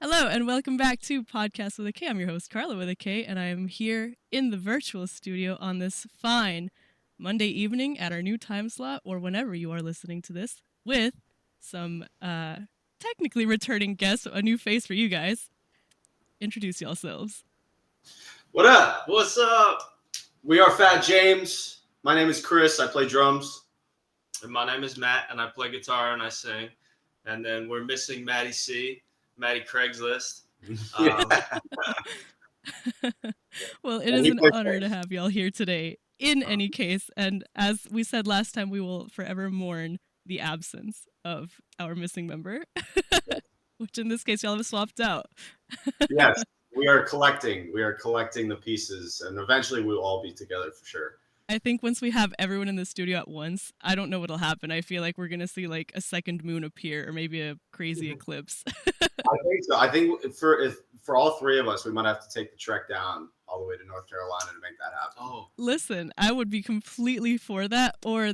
Hello and welcome back to Podcast with a K. I'm your host, Carla with a K, and I am here in the virtual studio on this fine Monday evening at our new time slot, or whenever you are listening to this, with some technically returning guests, a new face for you guys. Introduce yourselves. What up? What's up? We are Phatt James. My name is Chris. I play drums. And my name is Matt, and I play guitar and I sing. And then we're missing Maddie C, Maddie Craigslist. Well, it is an honor to have y'all here today, in any case. And as we said last time, we will forever mourn the absence of our missing member, which in this case, y'all have swapped out. Yes, we are collecting. We are collecting the pieces, and eventually we'll all be together for sure. I think once we have everyone in the studio at once, I don't know what'll happen. I feel like we're going to see like a second moon appear or maybe a crazy eclipse. I think so. I think for all three of us, we might have to take the trek down all the way to North Carolina to make that happen. Oh, listen, I would be completely for that. Or,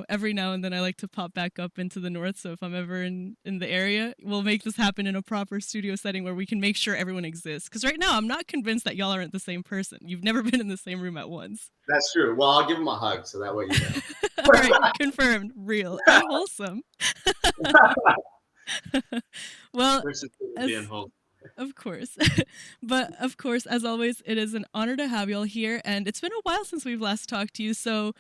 every now and then I like to pop back up into the north. So if I'm ever in the area, we'll make this happen in a proper studio setting where we can make sure everyone exists. Because right now, I'm not convinced that y'all aren't the same person. You've never been in the same room at once. That's true. Well, I'll give him a hug so that way you know. All right, confirmed, real, and wholesome. Well, of course. But of course, as always, it is an honor to have y'all here. And it's been a while since we've last talked to you. So,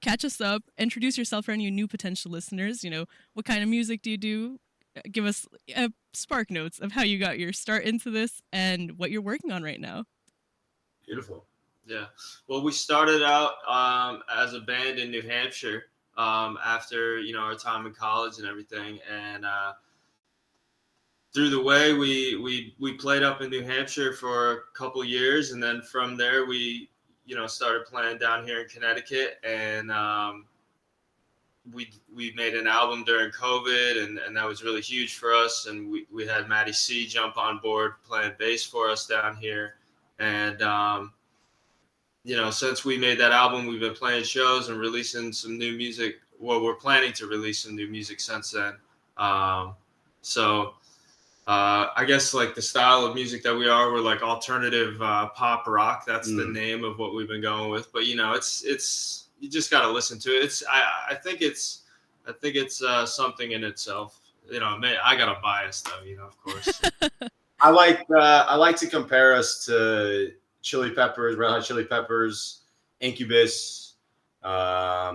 catch us up, introduce yourself for any new potential listeners. What kind of music do you do? Give us spark notes of how you got your start into this and what you're working on right now. Beautiful. Yeah. Well, we started out as a band in New Hampshire after, our time in college and everything. And through the way, we played up in New Hampshire for a couple years. And then from there, we, started playing down here in Connecticut. And we made an album during COVID, and that was really huge for us. And we had Maddie C jump on board playing bass for us down here. And, since we made that album, we've been playing shows and releasing some new music. Well, we're planning to release some new music since then. So I guess like the style of music that we're like alternative pop rock. That's the name of what we've been going with. But it's you just got to listen to it. I think it's something in itself. I got a bias though. Of course. I like to compare us to Chili Peppers, Red Hot Chili Peppers, Incubus, a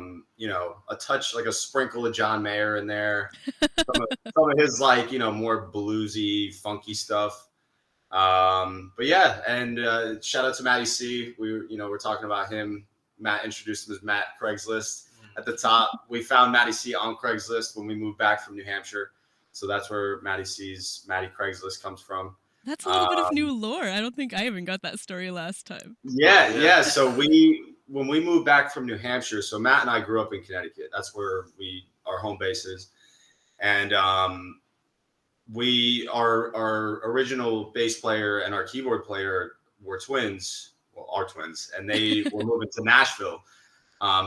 touch, like a sprinkle of John Mayer in there. Some of his more bluesy, funky stuff. But yeah, and shout out to Maddie C. We're talking about him. Matt introduced him as Matt Craigslist at the top. We found Maddie C on Craigslist when we moved back from New Hampshire. So that's where Maddie C's Maddie Craigslist comes from. That's a little bit of new lore. I don't think I even got that story last time. Yeah. So when we moved back from New Hampshire, so Matt and I grew up in Connecticut. That's where our home base is. And our original bass player and our keyboard player were twins. Well, are twins, and they were moving to Nashville.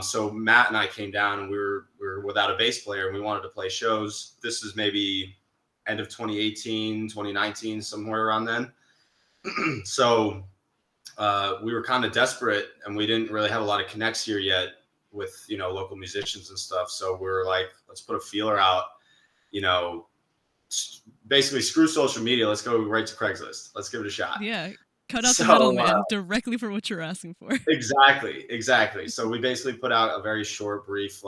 So Matt and I came down, and we were without a bass player, and we wanted to play shows. This is maybe end of 2018, 2019, somewhere around then. So we were kind of desperate, and we didn't really have a lot of connects here yet with, local musicians and stuff. So we were like, let's put a feeler out, basically screw social media. Let's go right to Craigslist. Let's give it a shot. Yeah. Cut out the middleman directly for what you're asking for. Exactly. So we basically put out a very short, brief,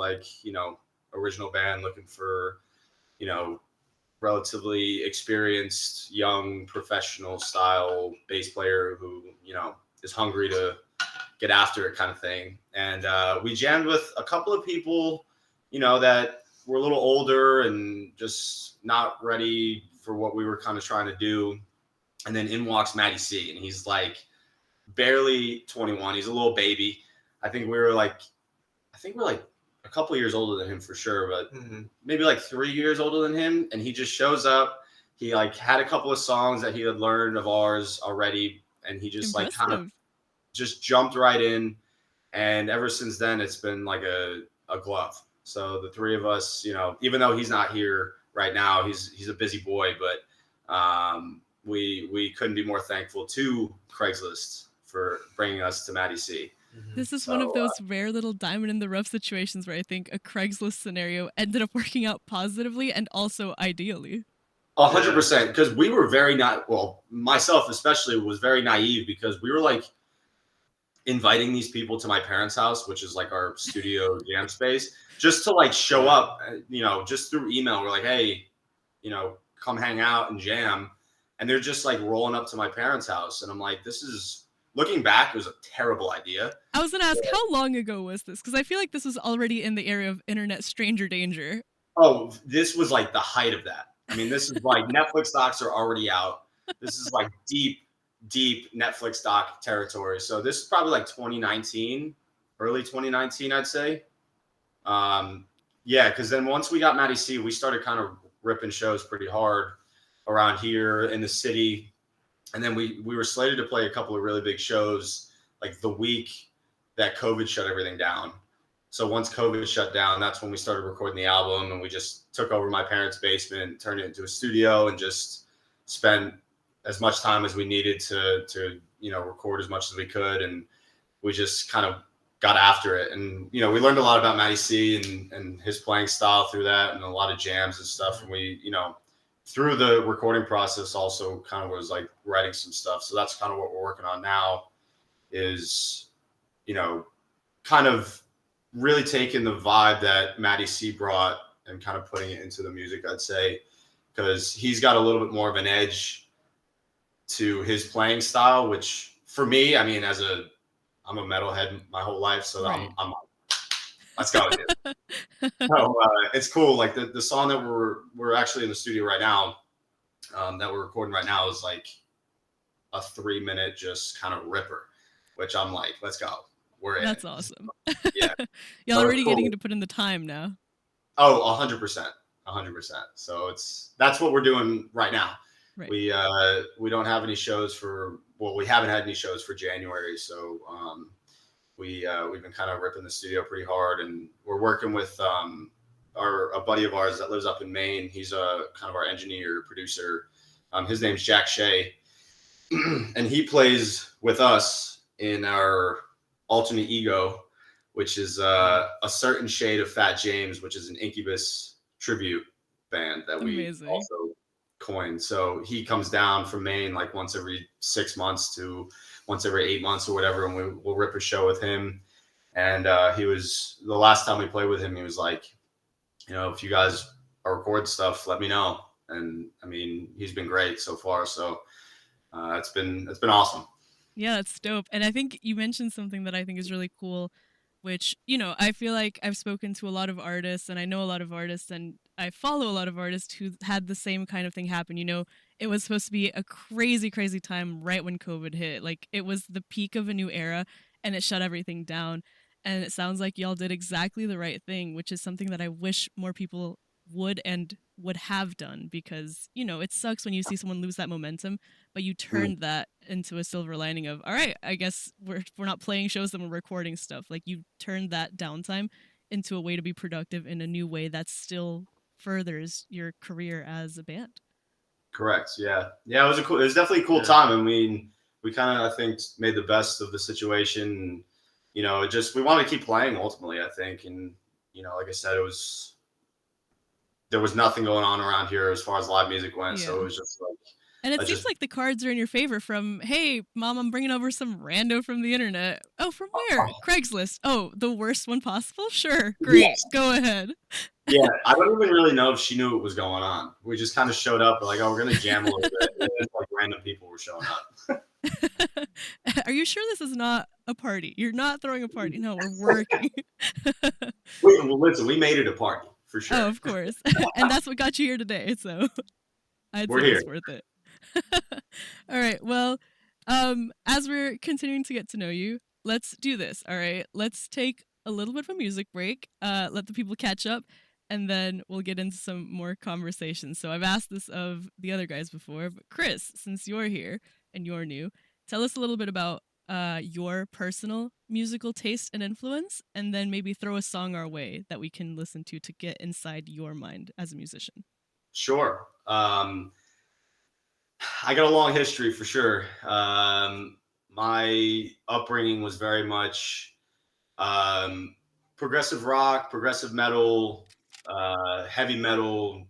original band looking for, relatively experienced, young, professional style bass player who, is hungry to get after it kind of thing. And we jammed with a couple of people, that were a little older and just not ready for what we were kind of trying to do. And then in walks Maddie C, and he's like barely 21. He's a little baby. I think we're like a couple years older than him for sure, but maybe like 3 years older than him. And he just shows up. He had a couple of songs that he had learned of ours already, and he just kind of just jumped right in. And ever since then, it's been like a glove. So the three of us, even though he's not here right now, he's a busy boy, but we couldn't be more thankful to Craigslist for bringing us to Maddie C. This is one of those rare little diamond in the rough situations where I think a Craigslist scenario ended up working out positively and also ideally. 100%, because we were very myself especially was very naive, because we were like inviting these people to my parents' house, which is like our studio jam space, just to like show up, just through email. We're like, hey, come hang out and jam. And they're just like rolling up to my parents' house. And I'm like, this is, looking back, it was a terrible idea. I was going to ask, how long ago was this? Because I feel like this was already in the area of internet stranger danger. Oh, this was like the height of that. I mean, this is like Netflix docs are already out. This is like deep Netflix doc territory. So this is probably like 2019, early 2019, I'd say. Because then once we got Maddie C, we started kind of ripping shows pretty hard around here in the city. And then we were slated to play a couple of really big shows like the week that COVID shut everything down. So once COVID shut down, that's when we started recording the album, and we just took over my parents' basement, turned it into a studio, and just spent as much time as we needed to record as much as we could. And we just kind of got after it. And, we learned a lot about Matty C and his playing style through that, and a lot of jams and stuff. And we, through the recording process also kind of was like writing some stuff. So that's kind of what we're working on now is, kind of really taking the vibe that Matty C brought and kind of putting it into the music, I'd say, because he's got a little bit more of an edge to his playing style, which for me, I mean, I'm a metalhead my whole life, so right. I'm let's go. So it's cool. Like the song that we're actually in the studio right now, that we're recording right now, is like a 3-minute just kind of ripper, which I'm like, let's go. That's awesome. Yeah. Y'all already getting to put in the time now. Oh, 100%. 100%. So that's what we're doing right now. Right. We don't have any shows we haven't had any shows for January. So we've been kind of ripping the studio pretty hard, and we're working with a buddy of ours that lives up in Maine. He's a kind of our engineer, producer. His name's Jack Shea, and he plays with us in our alternate ego, which is a certain shade of Phatt James, which is an Incubus tribute band that we also coined. So he comes down from Maine like once every 6 months to once every 8 months or whatever, and we'll rip a show with him. And he was, the last time we played with him, he was like, if you guys are recording stuff, let me know. And I mean, he's been great so far. So it's been awesome. Yeah, that's dope. And I think you mentioned something that I think is really cool, which, I feel like I've spoken to a lot of artists, and I know a lot of artists, and I follow a lot of artists who had the same kind of thing happen. It was supposed to be a crazy, crazy time right when COVID hit. Like, it was the peak of a new era, and it shut everything down. And it sounds like y'all did exactly the right thing, which is something that I wish more people would have done, because it sucks when you see someone lose that momentum, but you turned that into a silver lining of, all right, I guess we're not playing shows, and we're recording stuff. Like, you turned that downtime into a way to be productive in a new way that still furthers your career as a band. Correct. Yeah. It was definitely a cool time. I mean, we kind of, I think, made the best of the situation. We wanted to keep playing ultimately, I think. And, like I said, there was nothing going on around here as far as live music went. Yeah. So it was just like, and it seems like the cards are in your favor from, hey, Mom, I'm bringing over some rando from the internet. Oh, from where? Craigslist. Oh, the worst one possible? Sure. Great. Yes. Go ahead. Yeah. I don't even really know if she knew what was going on. We just kind of showed up. We're like, oh, we're going to jam a little bit. And then, like, random people were showing up. Are you sure this is not a party? You're not throwing a party. No, we're working. Well, listen, we made it a party for sure. Oh, of course. And that's what got you here today. So I'd say it's worth it. All right. Well, as we're continuing to get to know you, let's do this. All right. Let's take a little bit of a music break, let the people catch up, and then we'll get into some more conversations. So I've asked this of the other guys before, but Chris, since you're here and you're new, tell us a little bit about your personal musical taste and influence, and then maybe throw a song our way that we can listen to get inside your mind as a musician. Sure. I got a long history for sure. My upbringing was very much progressive rock, progressive metal, heavy metal,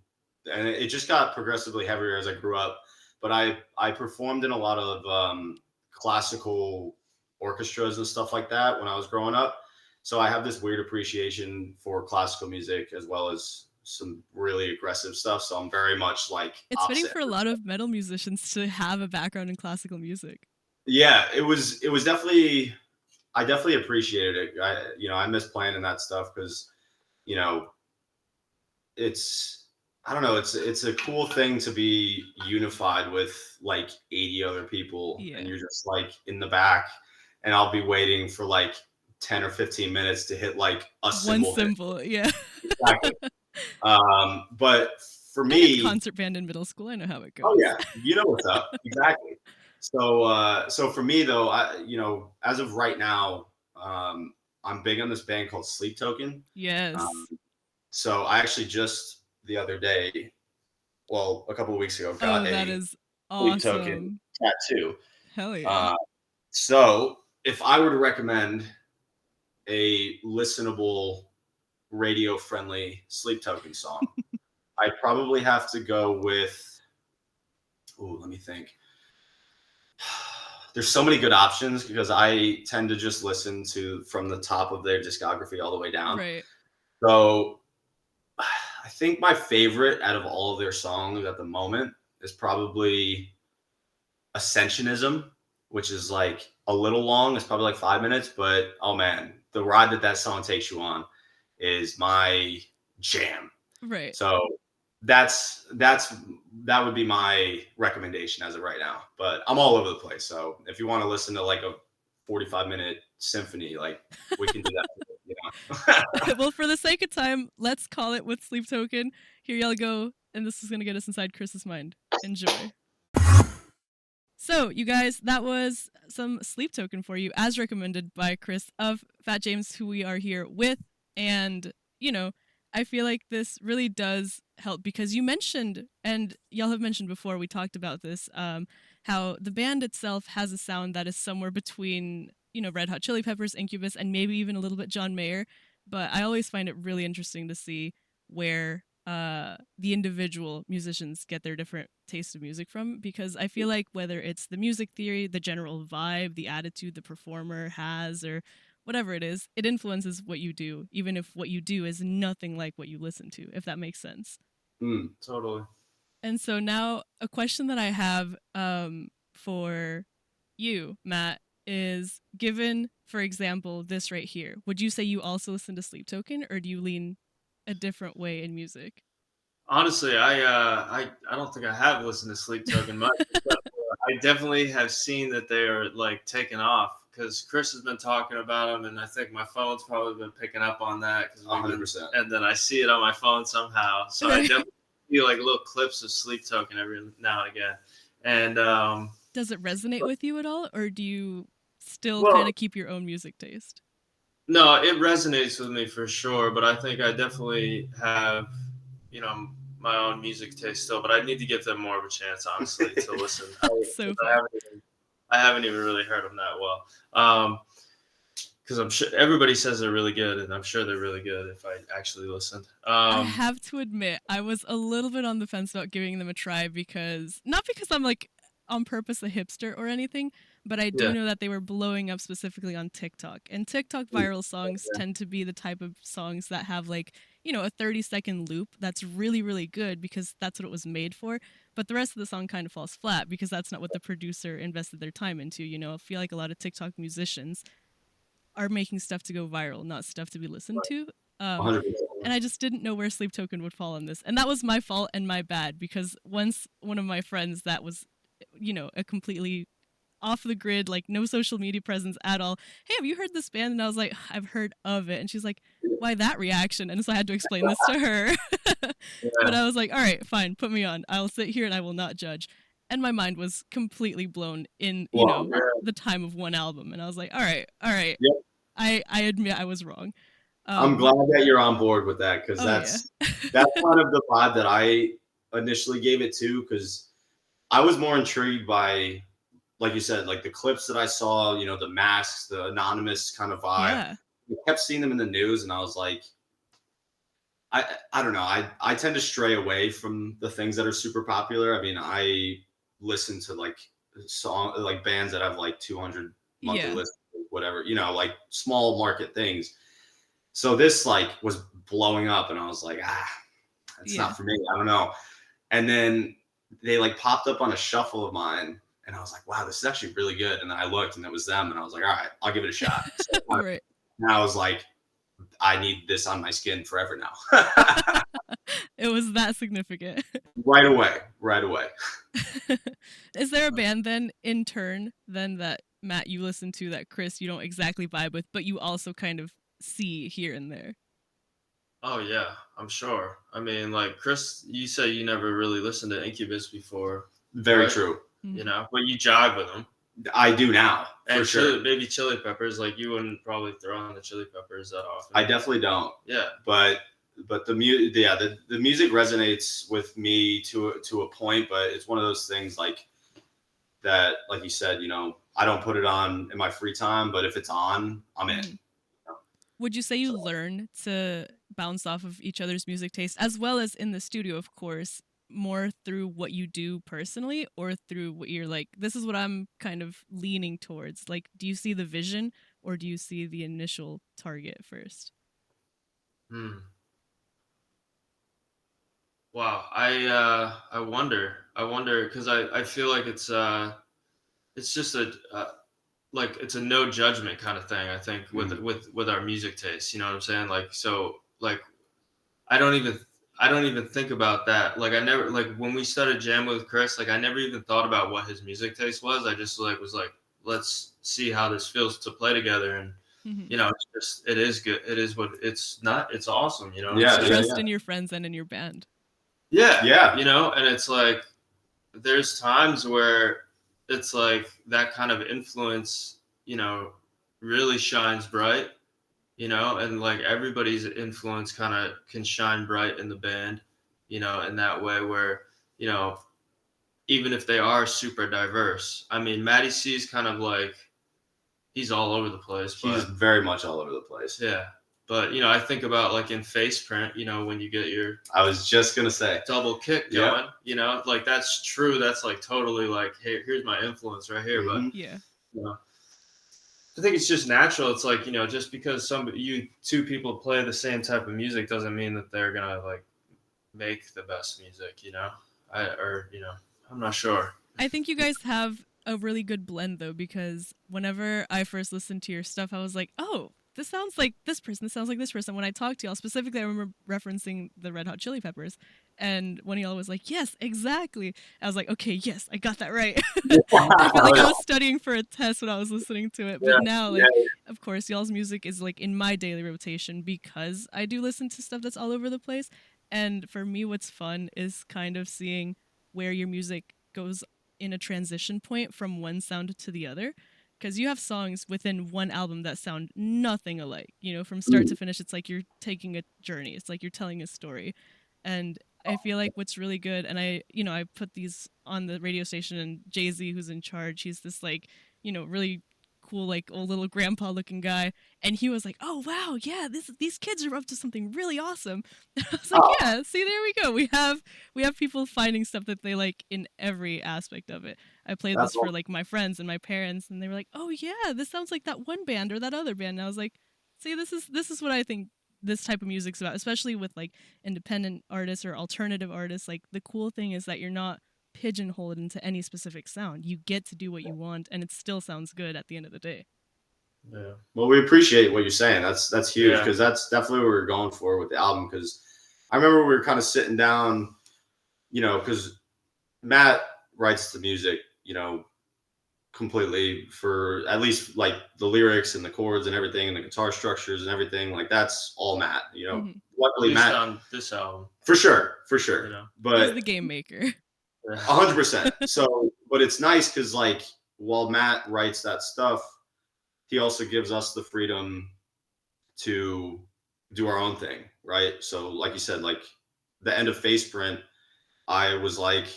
and it just got progressively heavier as I grew up. But I performed in a lot of classical orchestras and stuff like that when I was growing up. So I have this weird appreciation for classical music as well as some really aggressive stuff. So I'm very much like it's fitting for a lot of metal musicians to have a background in classical music. Yeah, it was definitely, I definitely appreciated it. I miss playing in that stuff because, I don't know, it's a cool thing to be unified with like 80 other people, and you're just like in the back, and I'll be waiting for like 10 or 15 minutes to hit like a cymbal. One cymbal, yeah. Exactly. But for me, concert band in middle school, I know how it goes. Oh yeah, you know what's up. Exactly. So for me though, as of right now, I'm big on this band called Sleep Token. Yes. So I actually just the other day, well, a couple of weeks ago, got that is awesome. Sleep Token tattoo. Hell yeah. So if I were to recommend a listenable, radio-friendly Sleep Token song, I'd probably have to go with. Oh, let me think. There's so many good options because I tend to just listen to from the top of their discography all the way down. Right. So I think my favorite out of all of their songs at the moment is probably Ascensionism, which is like a little long. It's probably like 5 minutes, but oh man, the ride that song takes you on is my jam. Right. So that would be my recommendation as of right now, but I'm all over the place. So if you want to listen to like a 45-minute symphony, like we can do that. Well, for the sake of time, let's call it with Sleep Token. Here y'all go. And this is going to get us inside Chris's mind. Enjoy. So you guys, that was some Sleep Token for you as recommended by Chris of Phatt James, who we are here with. And, I feel like this really does help because you mentioned, and y'all have mentioned before, we talked about this, how the band itself has a sound that is somewhere between, Red Hot Chili Peppers, Incubus, and maybe even a little bit John Mayer. But I always find it really interesting to see where the individual musicians get their different taste of music from, because I feel like whether it's the music theory, the general vibe, the attitude the performer has, or whatever it is, it influences what you do, even if what you do is nothing like what you listen to, if that makes sense. Totally. And so now a question that I have for you, Matt, is given, for example, this right here, would you say you also listen to Sleep Token, or do you lean a different way in music? Honestly, I don't think I have listened to Sleep Token much. I definitely have seen that they are like taking off because Chris has been talking about them, and I think my phone's probably been picking up on that. 100%. And then I see it on my phone somehow, so I definitely feel like little clips of Sleep Token every now and again. And does it resonate with you at all, or do you still kind of keep your own music taste? No, it resonates with me for sure, but I think I definitely have, my own music taste still, but I need to give them more of a chance, honestly, to listen. I haven't even really heard them that well. Because I'm sure everybody says they're really good, and I'm sure they're really good if I actually listened. I have to admit, I was a little bit on the fence about giving them a try not because I'm like on purpose a hipster or anything, but I do know that they were blowing up specifically on TikTok. And TikTok viral songs tend to be the type of songs that have like, a 30-second loop that's really, really good because that's what it was made for. But the rest of the song kind of falls flat because that's not what the producer invested their time into. I feel like a lot of TikTok musicians are making stuff to go viral, not stuff to be listened to. And I just didn't know where Sleep Token would fall on this. And that was my fault and my bad because once one of my friends that was, a completely off the grid, like no social media presence at all. Hey, have you heard this band? And I was like, I've heard of it. And she's like, why that reaction? And so I had to explain this to her. But I was like, all right, fine, put me on. I'll sit here and I will not judge. And my mind was completely blown in, the time of one album. And I was like, all right. Yep. I admit I was wrong. I'm glad that you're on board with that because that's kind of the vibe that I initially gave it to because I was more intrigued by, like you said, like the clips that I saw, you know, the masks, the anonymous kind of vibe. Yeah. I kept seeing them in the news, and I was like, I don't know. I tend to stray away from the things that are super popular. I mean, I listen to like bands that have like 200 monthly Yeah. listeners, whatever, you know, like small market things. So this like was blowing up, and I was like, it's not for me. I don't know. And then they like popped up on a shuffle of mine, and I was like, wow, this is actually really good. And then I looked, and it was them, and I was like, all right, I'll give it a shot. So Right. and I was like, I need this on my skin forever now. It was that significant. Right away. Is there a band then in turn then that Matt you listen to that Chris you don't exactly vibe with, but you also kind of see here and there? Oh yeah, I'm sure. I mean, like Chris, you say you never really listened to Incubus before. Very right? true. You know, but you jive with them. I do now, and for sure. Maybe Chili Peppers, like you wouldn't probably throw on the Chili Peppers that often. I definitely don't. Yeah. But the music, the music resonates with me to a point, but it's one of those things like that, like you said, you know, I don't put it on in my free time, but if it's on, I'm in. Would you say you learn to bounce off of each other's music taste, as well as in the studio, of course, more through what you do personally, or through what you're like, this is what I'm kind of leaning towards? Like, do you see the vision, or do you see the initial target first? Wow, I wonder because I feel like it's just like it's a no judgment kind of thing. I think with our music taste, you know what I'm saying? Like, so like I don't even think about that. Like I never, like when we started jamming with Chris, like I never even thought about what his music taste was. I just like was like, let's see how this feels to play together. And you know, it is good. It is what it's not. It's awesome. You know. Yeah. Trust in your friends and in your band. Yeah. You know, and it's like, there's times where it's like that kind of influence, you know, really shines bright, you know, and like everybody's influence kind of can shine bright in the band, you know, in that way where, you know, even if they are super diverse. I mean, Matty C's kind of like, he's all over the place. He's very much all over the place. Yeah. But, you know, I think about like in Faceprint, you know, when you get your... I was just going to say. Double kick going, you know, like that's true. That's like totally like, hey, here's my influence right here. But, yeah, you know, I think it's just natural. It's like, you know, just because two people play the same type of music doesn't mean that they're going to like make the best music, you know, you know, I'm not sure. I think you guys have a really good blend though, because whenever I first listened to your stuff, I was like, oh, this sounds like this person. This sounds like this person. When I talked to y'all, specifically, I remember referencing the Red Hot Chili Peppers. And when y'all was like, yes, exactly. I was like, okay, yes, I got that right. I felt like I was studying for a test when I was listening to it. But now, like, of course, y'all's music is like in my daily rotation because I do listen to stuff that's all over the place. And for me, what's fun is kind of seeing where your music goes in a transition point from one sound to the other. Because you have songs within one album that sound nothing alike. You know, from start to finish, it's like you're taking a journey. It's like you're telling a story. And I feel like what's really good, and I put these on the radio station, and Jay-Z, who's in charge, he's this like, really cool, like old little grandpa looking guy. And he was like, oh, wow, yeah, these kids are up to something really awesome. And I was like, yeah, see, there we go. We have people finding stuff that they like in every aspect of it. I played this for like my friends and my parents, and they were like, oh, yeah, this sounds like that one band or that other band. And I was like, see, this is what I think this type of music's about, especially with like independent artists or alternative artists. Like the cool thing is that you're not pigeonholed into any specific sound. You get to do what you want, and it still sounds good at the end of the day. Yeah. Well, we appreciate what you're saying. That's huge, because that's definitely what we were going for with the album. Because I remember we were kind of sitting down, because Matt writes the music, completely, for at least like the lyrics and the chords and everything and the guitar structures and everything. Like that's all Matt. Luckily, Matt on this album for sure. But he's the game maker. 100%. So, but it's nice because like while Matt writes that stuff, he also gives us the freedom to do our own thing, right? So, like you said, like the end of Faceprint, I was like,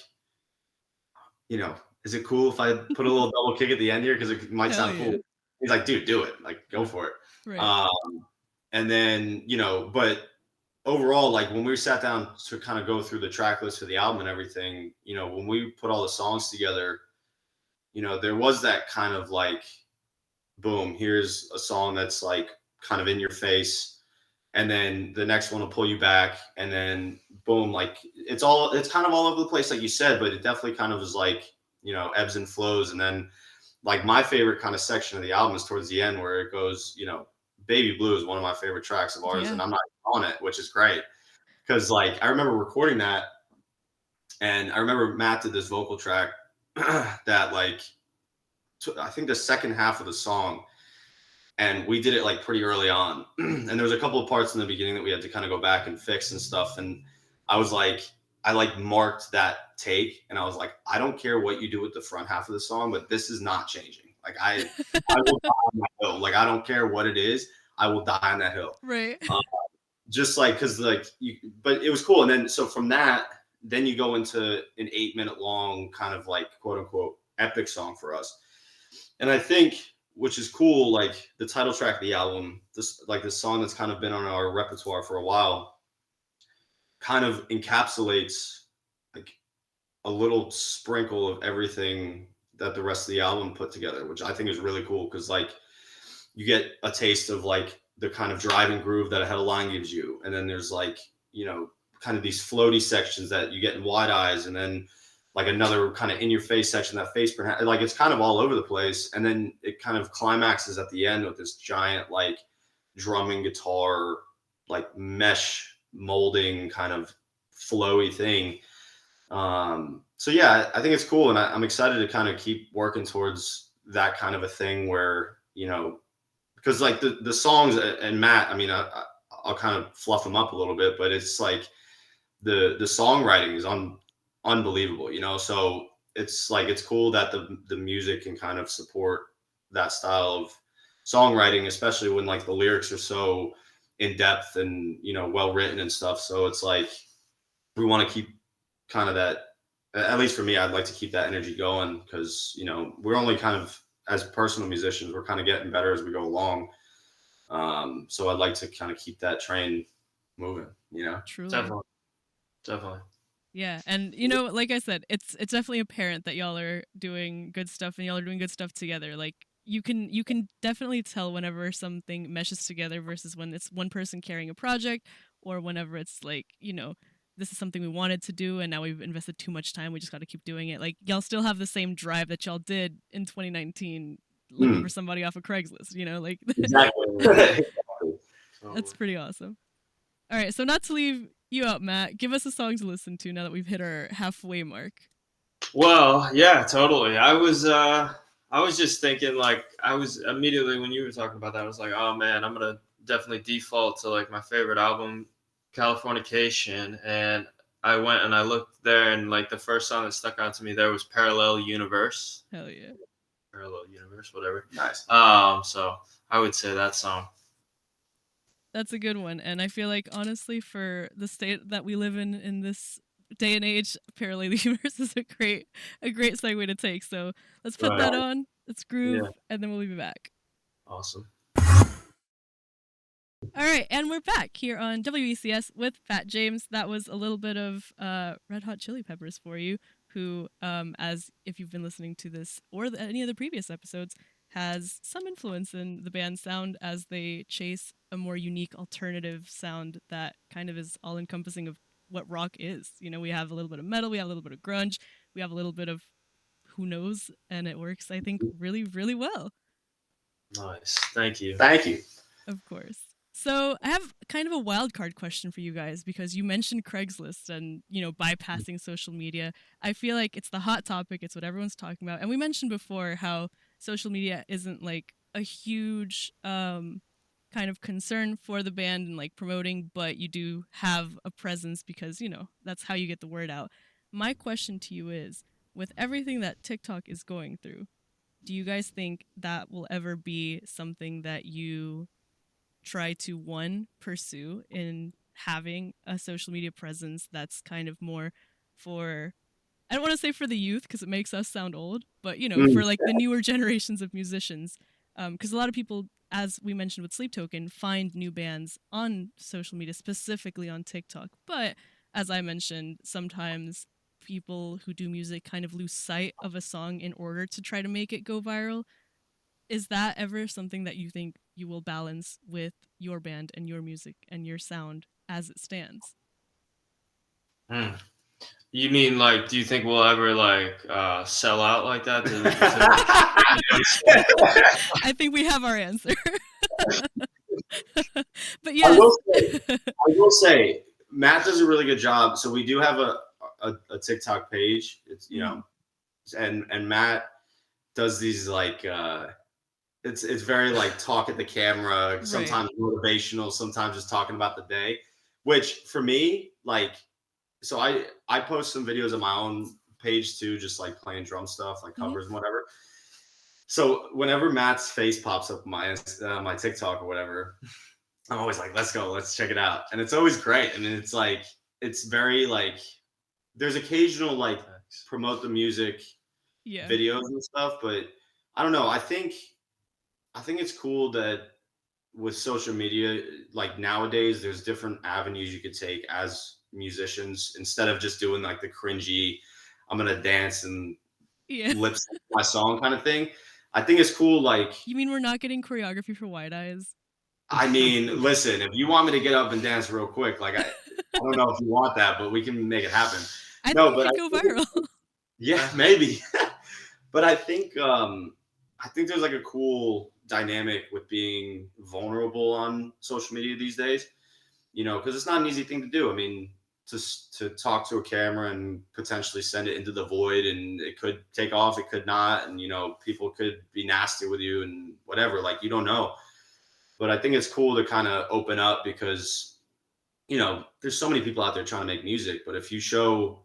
you know, is it cool if I put a little double kick at the end here? Because it might Hell sound yeah. cool. He's like, dude, do it. Like, go for it. Right. And then, you know, but overall, like when we sat down to kind of go through the track list for the album and everything, you know, when we put all the songs together, you know, there was that kind of like, boom, here's a song that's like kind of in your face. And then the next one will pull you back. And then boom, like it's kind of all over the place, like you said, but it definitely kind of is like, you know, ebbs and flows. And then like my favorite kind of section of the album is towards the end where it goes, you know, Baby Blue is one of my favorite tracks of ours. Yeah. And I'm not on it, which is great. Cause like I remember recording that, and I remember Matt did this vocal track that like I think the second half of the song, and we did it like pretty early on. And there was a couple of parts in the beginning that we had to kind of go back and fix and stuff. And I was like, I like marked that take, and I was like, I don't care what you do with the front half of the song, but this is not changing. Like I will die on that hill. Like I don't care what it is, I will die on that hill. Right. Just like because like but it was cool. And then so from that, then you go into an 8-minute long kind of like quote unquote epic song for us. And I think, which is cool, like the title track of the album, this song that's kind of been on our repertoire for a while, kind of encapsulates like a little sprinkle of everything that the rest of the album put together, which I think is really cool because like you get a taste of like the kind of driving groove that a headline gives you, and then there's like, you know, kind of these floaty sections that you get in Wide Eyes, and then like another kind of in your face section that face print, like it's kind of all over the place. And then it kind of climaxes at the end with this giant like drumming guitar, like mesh molding kind of flowy thing. So yeah, I think it's cool. And I'm excited to kind of keep working towards that kind of a thing where, you know, because like the songs and Matt, I mean, I'll kind of fluff them up a little bit, but it's like the songwriting is unbelievable, you know. So it's like it's cool that the music can kind of support that style of songwriting, especially when like the lyrics are so in depth and, you know, well written and stuff. So it's like we want to keep kind of that, at least for me, I'd like to keep that energy going because, you know, we're only kind of, as personal musicians, we're kind of getting better as we go along. So I'd like to kind of keep that train moving, you know. Truly. Definitely. Yeah, and you know, like I said, it's definitely apparent that y'all are doing good stuff and y'all are doing good stuff together. Like you can definitely tell whenever something meshes together versus when it's one person carrying a project, or whenever it's like, you know, this is something we wanted to do and now we've invested too much time, we just got to keep doing it. Like y'all still have the same drive that y'all did in 2019 looking for somebody off of Craigslist, you know, like Exactly. That's pretty awesome. All right, so not to leave you out, Matt, give us a song to listen to now that we've hit our halfway mark. Well, yeah, totally. I was just thinking, like, I was immediately when you were talking about that, I was like, oh man, I'm gonna definitely default to like my favorite album, Californication, and I went and I looked there, and like the first song that stuck out to me there was Parallel Universe. Hell yeah. Parallel Universe, whatever. Nice. So I would say that song. That's a good one, and I feel like honestly, for the state that we live in this day and age, Parallel Universe is a great segue to take. So let's put that on. Let's groove, and then we'll be back. Awesome. All right, and we're back here on WECS with Phatt James. That was a little bit of Red Hot Chili Peppers for you, who, as if you've been listening to this or any of the previous episodes, has some influence in the band's sound as they chase a more unique alternative sound that kind of is all-encompassing of what rock is. You know, we have a little bit of metal, we have a little bit of grunge, we have a little bit of who knows, and it works, I think, really, really well. Nice. Thank you. Thank you. Of course. So I have kind of a wild card question for you guys because you mentioned Craigslist and, you know, bypassing social media. I feel like it's the hot topic. It's what everyone's talking about. And we mentioned before how social media isn't like a huge kind of concern for the band and like promoting, but you do have a presence because, you know, that's how you get the word out. My question to you is, with everything that TikTok is going through, do you guys think that will ever be something that you try to, one, pursue in having a social media presence that's kind of more for I don't want to say for the youth because it makes us sound old, but Mm. for like the newer generations of musicians, because a lot of people, as we mentioned with Sleep Token, find new bands on social media, specifically on TikTok. But as I mentioned, sometimes people who do music kind of lose sight of a song in order to try to make it go viral. Is that ever something that you think you will balance with your band and your music and your sound as it stands? You mean like, do you think we'll ever like sell out like that? I think we have our answer. But I yes. will say, Matt does a really good job. So we do have a TikTok page. It's and Matt does these like it's very like talk at the camera, sometimes motivational, sometimes just talking about the day. Which for me, like, so I post some videos on my own page too, just like playing drum stuff, like covers and whatever. So whenever Matt's face pops up my TikTok or whatever, I'm always like, let's go, let's check it out. And it's always great. I mean, it's like, it's very like, there's occasional like promote the music videos and stuff, but I don't know. I think it's cool that with social media, like nowadays, there's different avenues you could take as musicians instead of just doing like the cringy, I'm going to dance and lip sync my song kind of thing. I think it's cool. Like, you mean we're not getting choreography for White Eyes? I mean, listen, if you want me to get up and dance real quick, like I don't know if you want that, but we can make it happen. I think it could go viral. Yeah, maybe. But I think there's like a cool dynamic with being vulnerable on social media these days, because it's not an easy thing to do. I mean, to talk to a camera and potentially send it into the void, and it could take off, it could not, and people could be nasty with you and whatever, like you don't know. But I think it's cool to kind of open up because there's so many people out there trying to make music, but if you show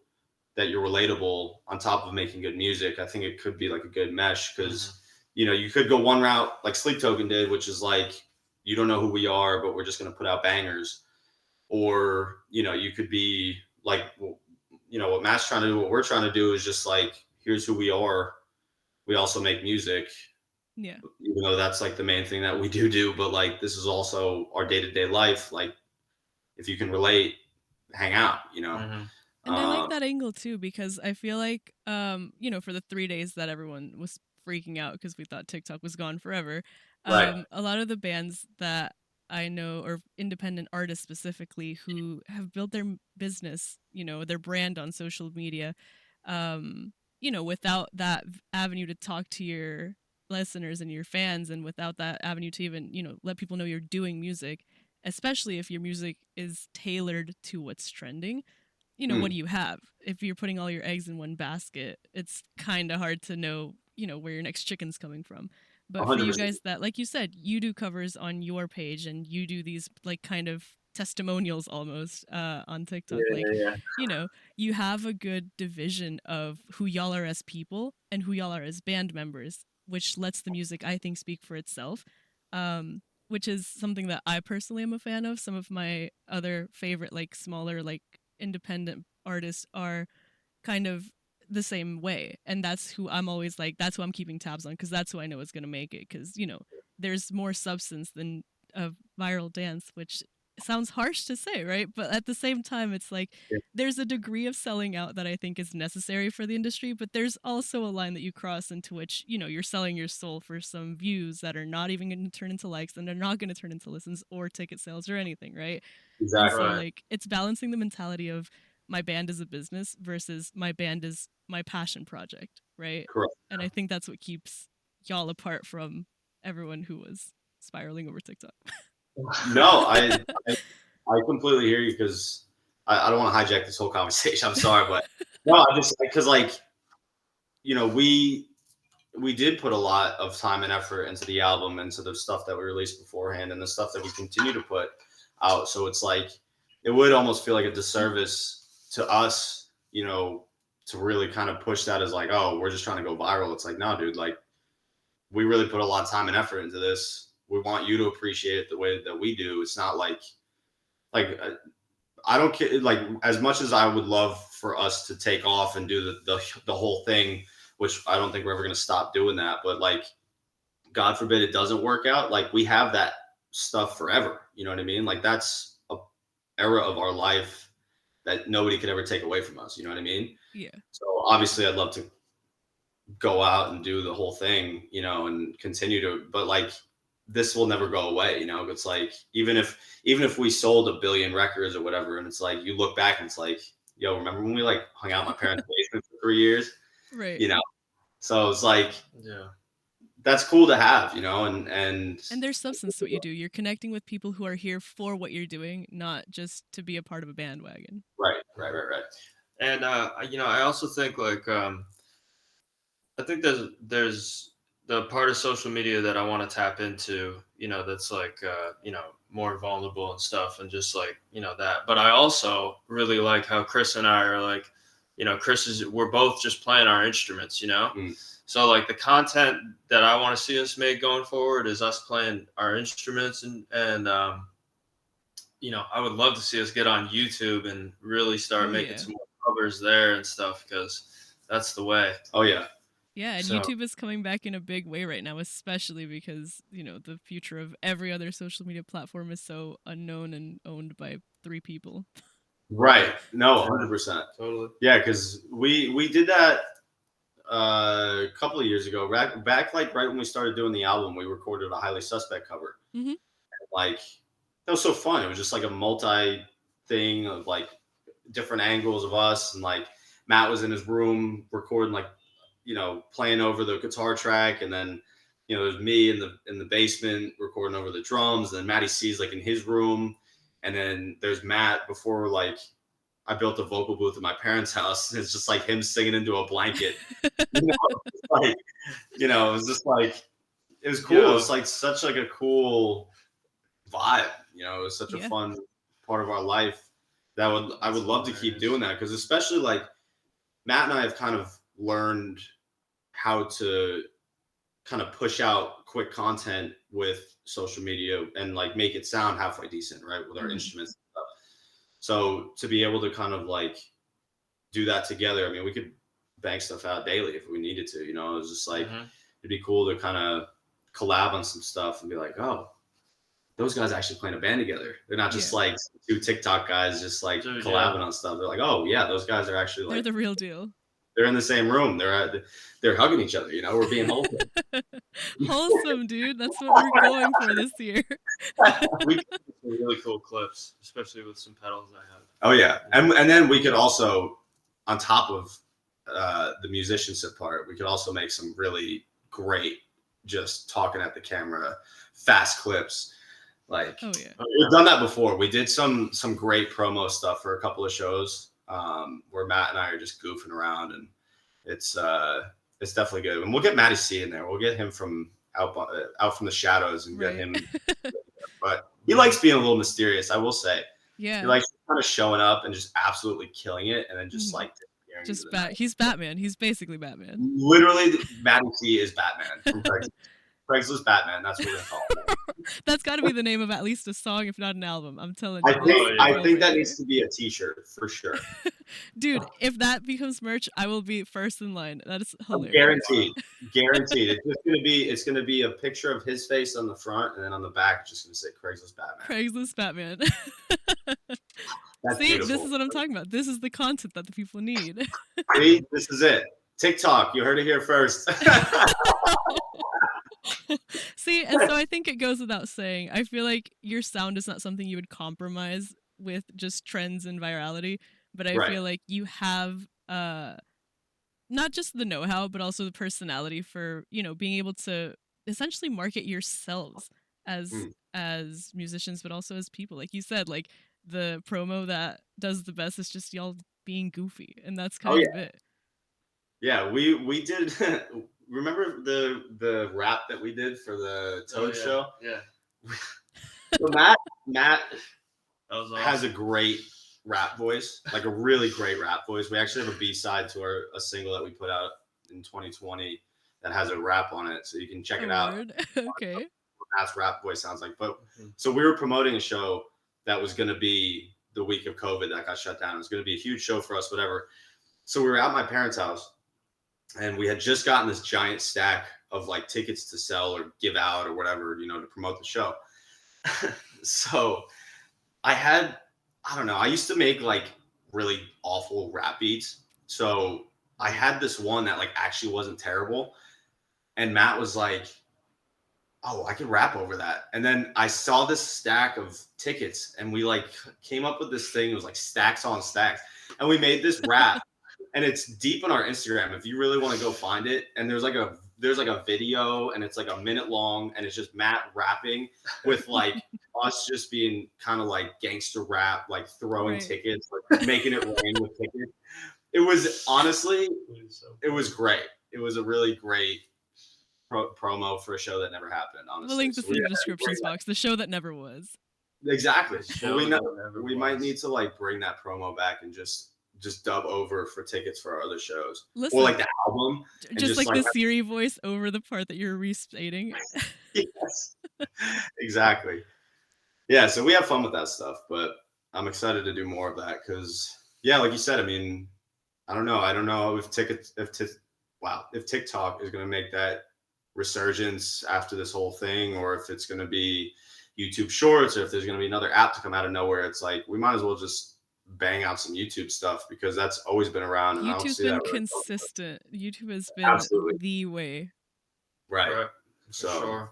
that you're relatable on top of making good music, I think it could be like a good mesh because you could go one route like Sleep Token did, which is like, you don't know who we are, but we're just going to put out bangers. Or, you could be like, what Matt's trying to do, what we're trying to do is just like, here's who we are. We also make music. Yeah. Even though that's like the main thing that we do, but like, this is also our day-to-day life. Like, if you can relate, hang out, And I like that angle too, because I feel like, for the 3 days that everyone was freaking out because we thought TikTok was gone forever, a lot of the bands that I know, or independent artists specifically, who have built their business, their brand on social media, without that avenue to talk to your listeners and your fans, and without that avenue to even, let people know you're doing music, especially if your music is tailored to what's trending. What do you have? If you're putting all your eggs in one basket, it's kind of hard to know, where your next chicken's coming from. But 100%. For you guys that, like you said, you do covers on your page and you do these like kind of testimonials almost on TikTok. You have a good division of who y'all are as people and who y'all are as band members, which lets the music, I think, speak for itself. Which is something that I personally am a fan of. Some of my other favorite, like smaller, like independent artists are kind of the same way, and that's who I'm always like, that's who I'm keeping tabs on, because that's who I know is going to make it, because there's more substance than a viral dance, which sounds harsh to say, right? But at the same time, it's like there's a degree of selling out that I think is necessary for the industry, but there's also a line that you cross into which you're selling your soul for some views that are not even going to turn into likes, and they're not going to turn into listens or ticket sales or anything, right? Exactly. And so like, it's balancing the mentality of my band is a business versus my band is my passion project, right? Correct. And I think that's what keeps y'all apart from everyone who was spiraling over TikTok. No, I completely hear you, because I don't want to hijack this whole conversation. I'm sorry, but no, I just, because like, we did put a lot of time and effort into the album, into the stuff that we released beforehand, and the stuff that we continue to put out. So it's like, it would almost feel like a disservice to us, to really kind of push that as like, oh, we're just trying to go viral. It's like, no, dude, like, we really put a lot of time and effort into this. We want you to appreciate it the way that we do. It's not like I don't care. Like, as much as I would love for us to take off and do the whole thing, which I don't think we're ever going to stop doing that. But like, God forbid it doesn't work out. Like, we have that stuff forever. You know what I mean? Like, that's a era of our life that nobody could ever take away from us. You know what I mean? Yeah. So obviously I'd love to go out and do the whole thing, you know, and continue to, but like, this will never go away. You know, it's like, even if we sold 1 billion records or whatever, and it's like, you look back and it's like, yo, remember when we like hung out in my parents' basement for 3 years? Right. You know? So it's like, yeah, that's cool to have, you know, and there's substance to what you do. You're connecting with people who are here for what you're doing, not just to be a part of a bandwagon. Right. And you know, I also think like I think there's the part of social media that I want to tap into, you know, that's like you know, more vulnerable and stuff, and just like, you know, that. But I also really like how Chris and I are like, you know, we're both just playing our instruments, you know. So like, the content that I want to see us make going forward is us playing our instruments, and you know, I would love to see us get on YouTube and really start making some more covers there and stuff, because that's the way. Oh yeah. Yeah, and YouTube is coming back in a big way right now, especially because, you know, the future of every other social media platform is so unknown and owned by 3 people. Right. No, 100%. Totally. Yeah, because we did that a couple of years ago. Back like right when we started doing the album, we recorded a Highly Suspect cover. Mm-hmm. Like, that was so fun. It was just like a multi thing of like different angles of us, and like Matt was in his room recording, like, you know, playing over the guitar track, and then, you know, there's me in the basement recording over the drums, and then Matty C's like in his room, and then there's Matt before, like, I built a vocal booth at my parents' house. It's just like him singing into a blanket. You know, like, you know, it was just like, it was cool. Yeah. It's like such like a cool vibe. You know, it was such a fun part of our life that I would love to keep doing that, because especially like Matt and I have kind of learned how to kind of push out quick content with social media and like make it sound halfway decent, right, with our instruments and stuff. So to be able to kind of like do that together, I mean, we could bang stuff out daily if we needed to, you know. It was just like, it'd be cool to kind of collab on some stuff and be like, oh, those guys actually playing a band together. They're not just like 2 TikTok guys just like collabing on stuff. They're like, oh yeah, those guys are actually like, they're the real deal. They're in the same room. They're hugging each other. You know, we're being wholesome. Wholesome, dude. That's what we're going for this year. We can do some really cool clips, especially with some pedals I have. Oh yeah, and then we could also, on top of the musicianship part, we could also make some really great, just talking at the camera, fast clips. Like, we've done that before. We did some great promo stuff for a couple of shows. Where Matt and I are just goofing around, and it's definitely good. And we'll get Matty C in there. We'll get him from out from the shadows and get him. But he likes being a little mysterious, I will say. Yeah, he likes kind of showing up and just absolutely killing it, and then just like disappearing. He's Batman. He's basically Batman. Literally, Matty C is Batman from Craigslist. Craigslist Batman. That's what we're gonna call it. That's got to be the name of at least a song, if not an album. I'm telling you. I think that needs to be a T-shirt for sure. Dude, if that becomes merch, I will be first in line. That is hilarious. Guaranteed. It's gonna be a picture of his face on the front, and then on the back, it's just gonna say Craigslist Batman. Craigslist Batman. That's See, beautiful. This is what I'm talking about. This is the content that the people need. See, this is it. TikTok, you heard it here first. See, and so I think it goes without saying, I feel like your sound is not something you would compromise with just trends and virality, but I feel like you have not just the know-how, but also the personality for, you know, being able to essentially market yourselves as musicians, but also as people. Like you said, like the promo that does the best is just y'all being goofy, and that's kind of it. Yeah, we did. Remember the rap that we did for the Toad show? Yeah. So Matt has a great rap voice, like a really great rap voice. We actually have a B-side to a single that we put out in 2020 that has a rap on it, so you can check it out. Okay. What Matt's rap voice sounds like. But so we were promoting a show that was going to be the week of COVID that got shut down. It was going to be a huge show for us, whatever. So we were at my parents' house, and we had just gotten this giant stack of like tickets to sell or give out or whatever, you know, to promote the show. So I don't know, I used to make like really awful rap beats. So I had this one that like actually wasn't terrible. And Matt was like, oh, I could rap over that. And then I saw this stack of tickets, and we like came up with this thing. It was like stacks on stacks. And we made this rap, and it's deep on our Instagram if you really want to go find it. And there's like a video, and it's like a minute long, and it's just Matt rapping with like us just being kind of like gangster rap, like throwing tickets, like making it rain with tickets. It was honestly, it was great. It was a really great promo for a show that never happened. Honestly, we'll link this in the description box. The show that never was. Exactly. We might need to like bring that promo back and just dub over for tickets for our other shows. Listen, or like the album, just like the Siri voice over the part that you're restating. Yes, exactly. Yeah, so we have fun with that stuff, but I'm excited to do more of that because, yeah, like you said, I mean, I don't know if TikTok is going to make that resurgence after this whole thing, or if it's going to be YouTube Shorts, or if there's going to be another app to come out of nowhere. It's like we might as well just bang out some YouTube stuff because that's always been around. And YouTube's been consistent. YouTube has been the way. Right. So sure.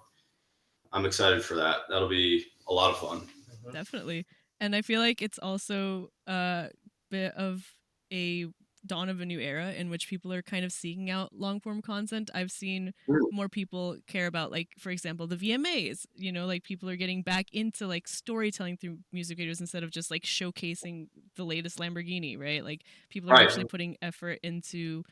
I'm excited for that. That'll be a lot of fun. Definitely. And I feel like it's also a bit of a dawn of a new era in which people are kind of seeking out long form content. I've seen more people care about, like, for example, the VMAs, you know, like people are getting back into like storytelling through music videos instead of just like showcasing the latest Lamborghini, right? Like people are actually putting effort into,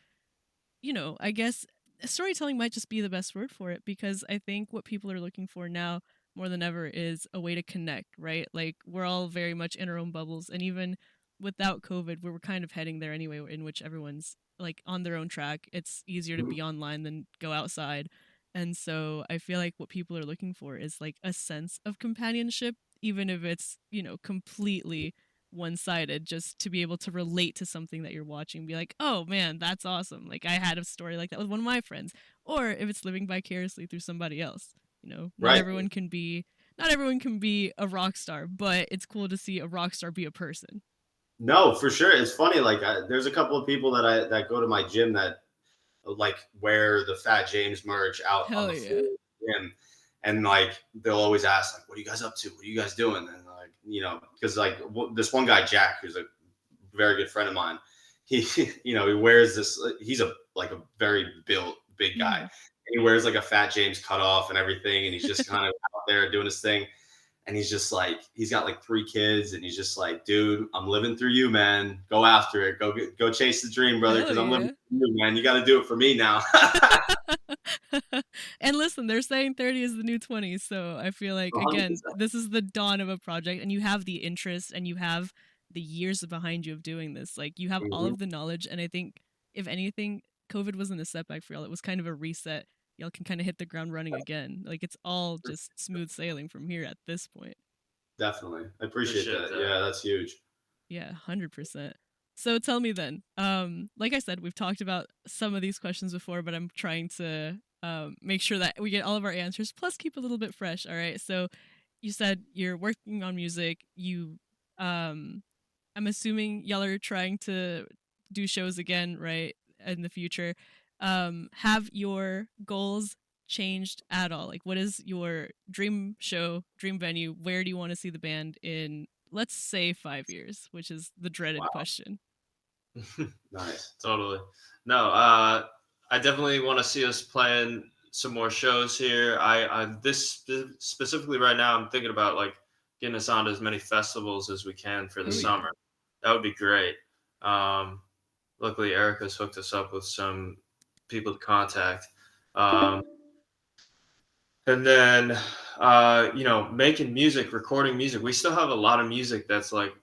you know, I guess storytelling might just be the best word for it, because I think what people are looking for now more than ever is a way to connect, right? Like we're all very much in our own bubbles, and even without COVID, we were kind of heading there anyway, in which everyone's like on their own track. It's easier to be online than go outside. And so I feel like what people are looking for is like a sense of companionship, even if it's, you know, completely one-sided, just to be able to relate to something that you're watching, be like, oh man, that's awesome. Like I had a story like that with one of my friends. Or if it's living vicariously through somebody else, you know, not everyone can be a rock star, but it's cool to see a rock star be a person. No, for sure. It's funny. Like there's a couple of people that go to my gym that like wear the Phatt James merch out on the floor gym, and like they'll always ask like, "What are you guys up to? What are you guys doing?" And like, you know, because like this one guy Jack, who's a very good friend of mine, he he wears this. He's a very built big guy. And he wears like a Phatt James cutoff and everything, and he's just kind of out there doing his thing. And he's just like, he's got like 3 kids, and he's just like, dude, I'm living through you, man. Go after it. Go chase the dream, brother, because I'm living through you, man. You got to do it for me now. And listen, they're saying 30 is the new 20. So I feel like, again, 100%. This is the dawn of a project, and you have the interest and you have the years behind you of doing this. Like you have all of the knowledge. And I think if anything, COVID wasn't a setback for y'all. It was kind of a reset. Y'all can kind of hit the ground running again. Like it's all just smooth sailing from here at this point. Definitely. I appreciate that. Yeah, that's huge. Yeah, 100%. So tell me then, like I said, we've talked about some of these questions before, but I'm trying to make sure that we get all of our answers, plus keep a little bit fresh. All right. So you said you're working on music. I'm assuming y'all are trying to do shows again, right, in the future. Have your goals changed at all? Like what is your dream show, dream venue? Where do you want to see the band in, let's say, 5 years, which is the dreaded question? Nice. Totally. No, I definitely want to see us playing some more shows here. This specifically right now, I'm thinking about like getting us onto as many festivals as we can for the summer. That would be great. Luckily Erica's hooked us up with some people to contact. And then, making music, recording music. We still have a lot of music that's like,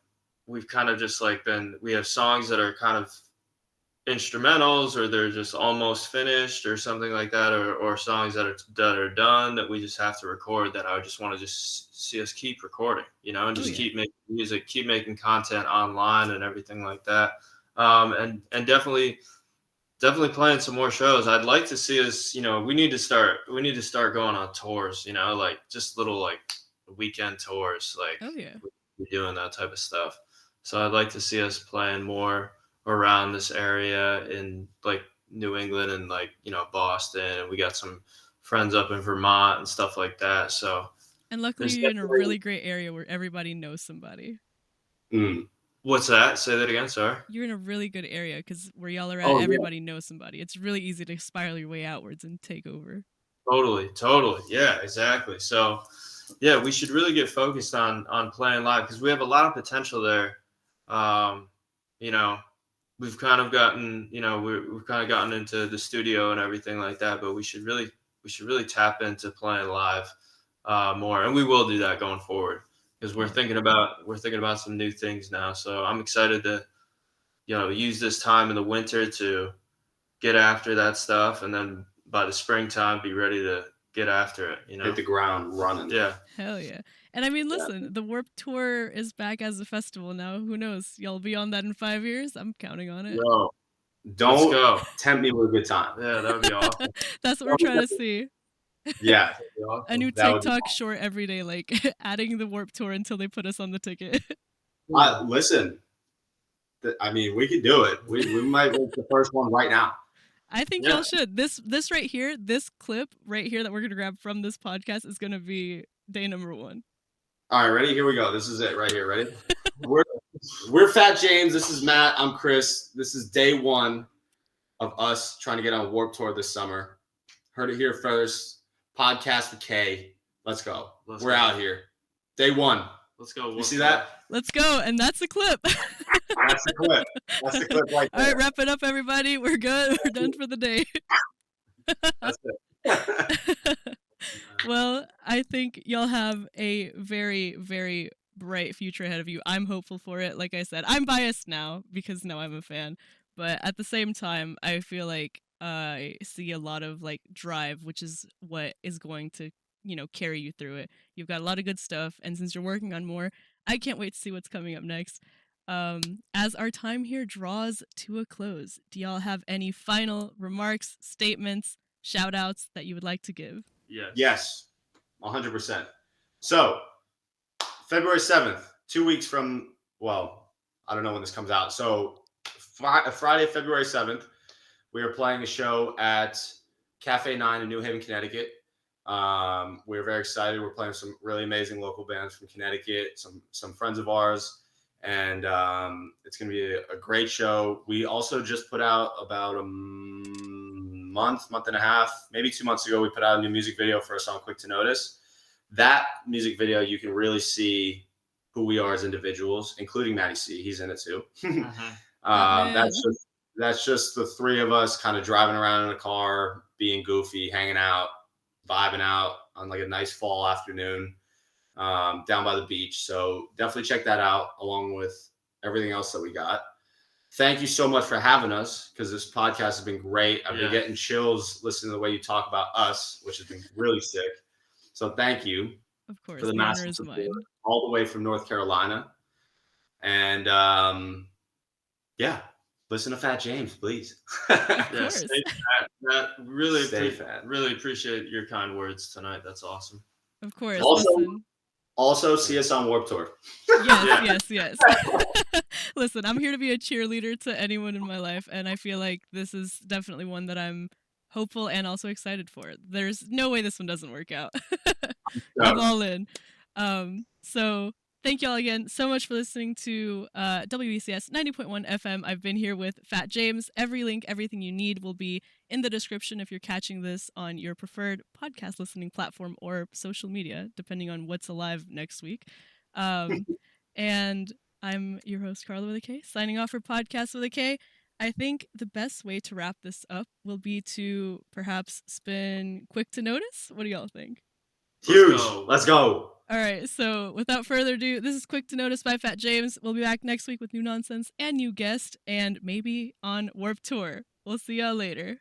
we've kind of just like we have songs that are kind of instrumentals, or they're just almost finished or something like that, or songs that are done that we just have to record, that I just want to just see us keep recording, and just keep making music, keep making content online and everything like that. And definitely playing some more shows. I'd like to see us, we need to start going on tours, like just little like weekend tours, like we're doing that type of stuff. So I'd like to see us playing more around this area in like New England and like, Boston, and we got some friends up in Vermont and stuff like that. So, and luckily you're in a really great area where everybody knows somebody. What's that? Say that again. Sorry. You're in a really good area because where y'all are at, everybody knows somebody. It's really easy to spiral your way outwards and take over. Totally. Yeah, exactly. So yeah, we should really get focused on playing live, because we have a lot of potential there. We've kind of gotten, we've kind of gotten into the studio and everything like that, but we should really tap into playing live more, and we will do that going forward, because we're thinking about some new things now. So I'm excited to, use this time in the winter to get after that stuff, and then by the springtime be ready to get after it, hit the ground running. Yeah. Hell yeah. And I mean, listen, the Warped Tour is back as a festival now. Who knows? Y'all be on that in 5 years? I'm counting on it. Yo, don't tempt me with a good time. Yeah, that would be awesome. That's what we're trying to see. Yeah. Awesome. A new TikTok short every day, like adding the Warped Tour until they put us on the ticket. Listen, I mean, we could do it. We might make the first one right now. I think y'all should. This right here, this clip right here that we're going to grab from this podcast is going to be day number 1. All right, ready? Here we go. This is it right here. Ready? We're Phatt James. This is Matt. I'm Chris. This is day 1 of us trying to get on Warped Tour this summer. Heard it here first. Podcast with K. Let's go. We're out here. Day 1. Let's go. You see that? Let's go. And that's the clip. That's the clip. That's the clip right there. All right, wrap it up, everybody. We're good. We're done for the day. That's it. Well, I think y'all have a very, very bright future ahead of you. I'm hopeful for it. Like I said, I'm biased now because now I'm a fan. But at the same time, I feel like I see a lot of like drive, which is what is going to, carry you through it. You've got a lot of good stuff. And since you're working on more, I can't wait to see what's coming up next. As our time here draws to a close, do y'all have any final remarks, statements, shout outs that you would like to give? Yes, 100%. So, February 7th, 2 weeks from, well, I don't know when this comes out. So, Friday, February 7th, we are playing a show at Cafe 9 in New Haven, Connecticut. We're very excited. We're playing some really amazing local bands from Connecticut, some friends of ours, and it's going to be a great show. We also just put out about a month and a half, maybe 2 months ago, we put out a new music video for a song, Quick to Notice. That music video, you can really see who we are as individuals, including Matty C. He's in it too. That's just the 3 of us kind of driving around in a car, being goofy, hanging out, vibing out on like a nice fall afternoon down by the beach. So definitely check that out along with everything else that we got. Thank you so much for having us, because this podcast has been great. I've been getting chills listening to the way you talk about us, which has been really sick. So thank you. Of course, for the honor is mine. All the way from North Carolina. And listen to Phatt James, please. Yes, really appreciate your kind words tonight. That's awesome. Of course. Also, see us on Warped Tour. Yes. Listen, I'm here to be a cheerleader to anyone in my life, and I feel like this is definitely one that I'm hopeful and also excited for. There's no way this one doesn't work out. I'm all in. So thank y'all again so much for listening to WECS 90.1 FM. I've been here with Phatt James. Every link, everything you need will be in the description if you're catching this on your preferred podcast listening platform or social media, depending on what's alive next week. And I'm your host, Carla with a K, signing off for Podcast with a K. I think the best way to wrap this up will be to perhaps spin Quick to Notice. What do y'all think? Huge. Let's go. All right, so without further ado, this is Quick to Notice by Phatt James. We'll be back next week with new nonsense and new guest, and maybe on Warped Tour. We'll see y'all later.